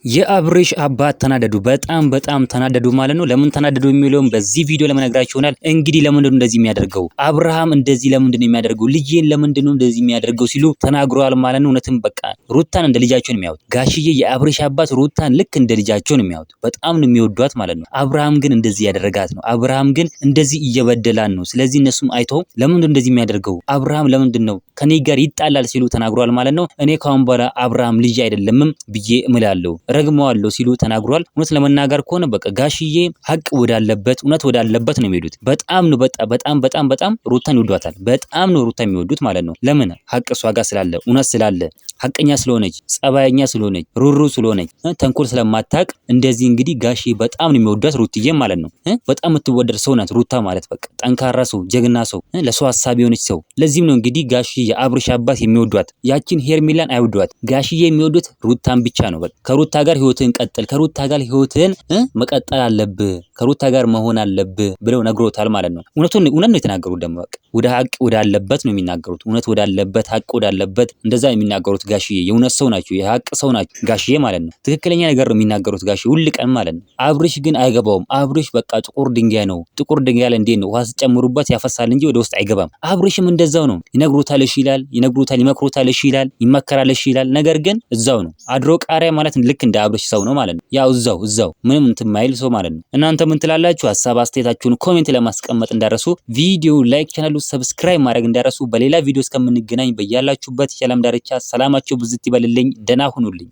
የአብርሽ አባት ተናደዱ። በጣም ተናደዱ ማለት ነው። ለምን ተናደዱ የሚለውን በዚህ ቪዲዮ ለመነግራችሁ ይሆናል። እንግዲህ ለምንድን ነው እንደዚህ የሚያደርገው? አብርሃም እንደዚህ ለምንድን ነው የሚያደርገው? ልጄን ለምንድን ነው እንደዚህ የሚያደርገው ሲሉ ተናግረዋል ማለት ነው። እውነትም በቃ ሩታን እንደ ልጃቸው ነው የሚያዩት። ጋሽዬ የአብርሽ አባት ሩታን ልክ እንደ ልጃቸው ነው የሚያዩት። በጣም ነው የሚወዷት ማለት ነው። አብርሃም ግን እንደዚህ ያደረጋት ነው። አብርሃም ግን እንደዚህ እየበደላን ነው። ስለዚህ እነሱም አይተው ለምንድን ነው እንደዚህ የሚያደርገው? አብርሃም ለምንድን ነው ከኔ ጋር ይጣላል ሲሉ ተናግረዋል ማለት ነው። እኔ ካሁን በኋላ አብርሃም ልጅ አይደለምም ብዬ እምላለሁ ረግመዋለሁ ሲሉ ተናግሯል። እውነት ለመናገር ከሆነ በቃ ጋሽዬ ሀቅ ወዳለበት እውነት ወዳለበት ነው የሚሄዱት። በጣም ነው በጣም ሩታን ይወዷታል። በጣም ነው ሩታ የሚወዱት ማለት ነው። ለምን ሀቅ እሷ ጋር ስላለ እውነት ስላለ ሀቀኛ ስለሆነች ጸባየኛ ስለሆነች ሩሩ ስለሆነች ተንኮል ስለማታቅ እንደዚህ እንግዲህ ጋሽዬ በጣም ነው የሚወዷት ሩትዬ ማለት ነው። በጣም የምትወደድ ሰው ናት ሩታ ማለት በቃ ጠንካራ ሰው ጀግና ሰው ለሰው ሀሳቢ የሆነች ሰው። ለዚህም ነው እንግዲህ ጋሽዬ የአብርሽ አባት የሚወዷት። ያቺን ሄርሜላን አይወዷት። ጋሽዬ የሚወዱት ሩታን ብቻ ነው። በቃ ከሩታ ጋር ህይወትን ቀጥል፣ ከሩታ ጋር ህይወትን መቀጠል አለብህ፣ ከሩታ ጋር መሆን አለብህ ብለው ነግሮታል ማለት ነው። እውነት ነው የተናገሩት። ደግሞ በቃ ወደ ሀቅ ወዳለበት ነው የሚናገሩት። እውነት ወዳለበት ሀቅ ወዳለበት እንደዛ የሚናገሩት ጋሽዬ የእውነት ሰው ናቸው፣ የሀቅ ሰው ናቸው ጋሽዬ ማለት ነው። ትክክለኛ ነገር ነው የሚናገሩት ጋሽዬ ሁል ቀን ማለት ነው። አብርሽ ግን አይገባውም። አብርሽ በቃ ጥቁር ድንጋይ ነው። ጥቁር ድንጋይ ላይ እንዴት ነው ውሃ ሲጨምሩበት ያፈሳል እንጂ ወደ ውስጥ አይገባም። አብርሽም እንደዛው ነው። ይነግሩታል እሺ ይላል፣ ይነግሩታል ይመክሩታል እሺ ይላል፣ ይመከራል እሺ ይላል። ነገር ግን እዛው ነው አድሮ ቃሪያ ማለት ልክ እንደ አብርሽ ሰው ነው ማለት ነው። ያው እዛው ምንም እንትን ማይል ሰው ማለት ነው። እናንተ ምን ትላላችሁ? ሀሳብ አስተያየታችሁን ኮሜንት ለማስቀመጥ እንዳረሱ፣ ቪዲዮ ላይክ፣ ቻናሉ ሰብስክራይብ ማድረግ እንዳረሱ። በሌላ ቪዲዮ እስከምንገናኝ በያላችሁበት የዓለም ዳርቻ ሰላማችሁ ብዝት ይበልልኝ። ደህና ሁኑልኝ።